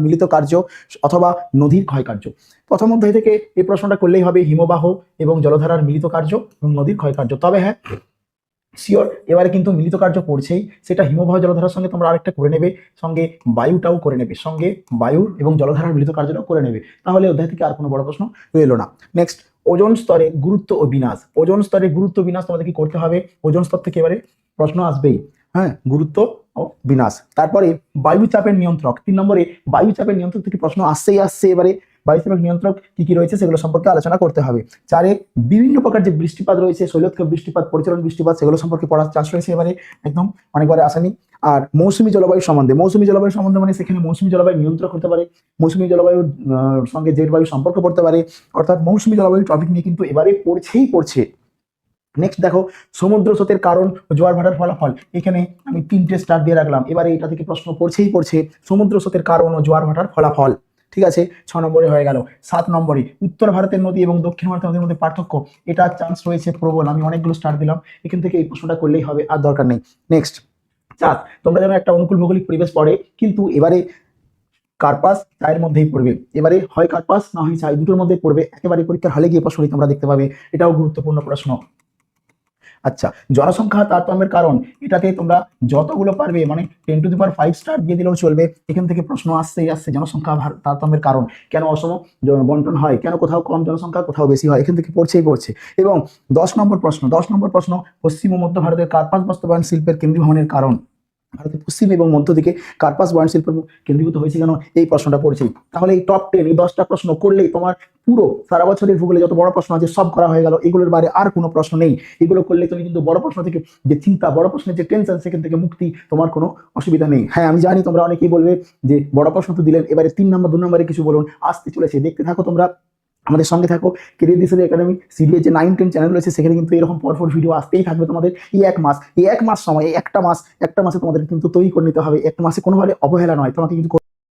মিলিত কার্য অথবা নদীর ক্ষয়কার্য। প্রথম অধ্যায় থেকে এই প্রশ্নটা করলেই হবে হিমবাহ এবং জলধারার মিলিত কার্য এবং নদীর ক্ষয়কার্য। তবে হ্যাঁ শিওর এবারে কিন্তু মিলিত কার্য পড়ছেই, সেটা হিমবাহ জলধারার সঙ্গে তোমরা আরেকটা করে নেবে, সঙ্গে বায়ুটাও করে নেবে, সঙ্গে বায়ু এবং জলধারার মিলিত কার্যটাও করে নেবে, তাহলে অধ্যায় থেকে আর কোনো বড় প্রশ্ন রইল না। নেক্সট, ওজোন স্তরে গুরুত্ব ও বিনাশ। ওজোন স্তরে গুরুত্ব বিনাশ তোমাদের কি করতে হবে, ওজোন স্তর থেকে এবারে প্রশ্ন আসবেই। হ্যাঁ, গুরুত্ব ও বিনাশ। তারপরে বায়ুচাপের নিয়ন্ত্রক, 3 নম্বরে বায়ুচাপের নিয়ন্ত্রক থেকে প্রশ্ন আসছে এবারে। বায়ুচাপের নিয়ন্ত্রক কি কি রয়েছে সেগুলো সম্পর্কে আলোচনা করতে হবে। 4 বিভিন্ন প্রকার যে বৃষ্টিপাত রয়েছে, শৈলক্ষেপ বৃষ্টিপাত, পরিচালন বৃষ্টিপাত, সেগুলো সম্পর্কে পড়ার চান্স রয়েছে এবারে, একদম অনেকবারে আসেনি। আর মৌসুমী জলবায়ু সম্বন্ধে, মৌসুমী জলবায়ু সম্বন্ধে মানে সেখানে মৌসুমী জলবায়ু নিয়ন্ত্রক হতে পারে, মৌসুমী জলবায়ুর সঙ্গে জেট বায়ু সম্পর্ক পড়তে পারে, অর্থাৎ মৌসুমী জলবায়ু টপিক নিয়ে কিন্তু এবারে পড়ছে। নেক্সট দেখো, সমুদ্র স্রোতের কারণ ও জোয়ার ভাটার ফলাফল। এখানে আমি 3টে স্টার দিয়ে রাখলাম, এবারে এটা থেকে প্রশ্ন পড়ছে। সমুদ্র স্রোতের কারণ ও জোয়ার ভাটার ফলাফল, ঠিক আছে, 6 নম্বরে হয়ে গেল। 7 নম্বরে উত্তর ভারতের নদী এবং দক্ষিণ ভারতের নদীর মধ্যে পার্থক্য, এটা চান্স রয়েছে প্রবল, আমি অনেকগুলো স্টার দিলাম, এখান থেকে এই প্রশ্নটা করলেই হবে, আর দরকার নেই। নেক্সট, চাঁদ, তোমরা যেন একটা অনুকূল ভৌগোলিক পরিবেশ পড়ে, কিন্তু এবারে কার্পাস চায়ের মধ্যেই পড়বে, এবারে হয় কার্পাস না হয় চাই, দুটোর মধ্যে পড়বে, একেবারে পরীক্ষার হলে গিয়ে প্রশ্নটি তোমরা দেখতে পাবে, এটাও গুরুত্বপূর্ণ প্রশ্ন। আচ্ছা, জনসংখ্যা তারতম্যের কারণ, এটাতে তোমরা যতগুলো পারবে মানে 10 টু দি পাওয়ার 5 স্টার দিয়ে দিলেও চলবে, এখান থেকে প্রশ্ন আসছে। জনসংখ্যা তারতম্যের কারণ, কেন অসম বন্টন হয়, কেন কোথাও কম জনসংখ্যা কোথাও বেশি হয়, এখান থেকে পড়ছে। এবং 10 নম্বর প্রশ্ন, পশ্চিম ও মধ্য ভারতের কার্পাস বাস্তবায়ন শিল্পের কেন্দ্রীভবনের কারণ। ভারতের পশ্চিম এবং মধ্য দিকে কার্পাস বয়ন শিল্প কেন্দ্রীভূত হয়েছে কেন, এই প্রশ্নটা পড়ছে। তাহলে এই টপ 10 এই 10টা প্রশ্ন করলেই তোমার পুরো সারা বছরের ভূগোলে যত বড় প্রশ্ন আছে সব করা হয়ে গেল, এগুলোর বাইরে আর কোনো প্রশ্ন নেই। এগুলো করলে তুমি কিন্তু বড় প্রশ্ন থেকে যে চিন্তা, বড় প্রশ্নের যে টেনশন, সেখান থেকে মুক্তি, তোমার কোনো অসুবিধা নেই। হ্যাঁ আমি জানি তোমরা অনেকেই বলবে যে বড় প্রশ্ন তো দিলেন, এবারে 3 নম্বর 2 নম্বরে কিছু বলুন, আসতে চলেছে, দেখতে থাকো তোমরা, আমাদের সঙ্গে থাকো। কেরিয়ার দিশারি একাডেমি সিরিয়াল যে 9-10 চ্যানেল রয়েছে, সেখানে কিন্তু এরকম পরপর ভিডিও আসতেই থাকবে তোমাদের। এই এক মাস সময়, একটা মাসে তোমাদের কিন্তু তৈরি করে নিতে হবে, একটা মাসে কোনোভাবে অবহেলা নয়, তোমাকে কিন্তু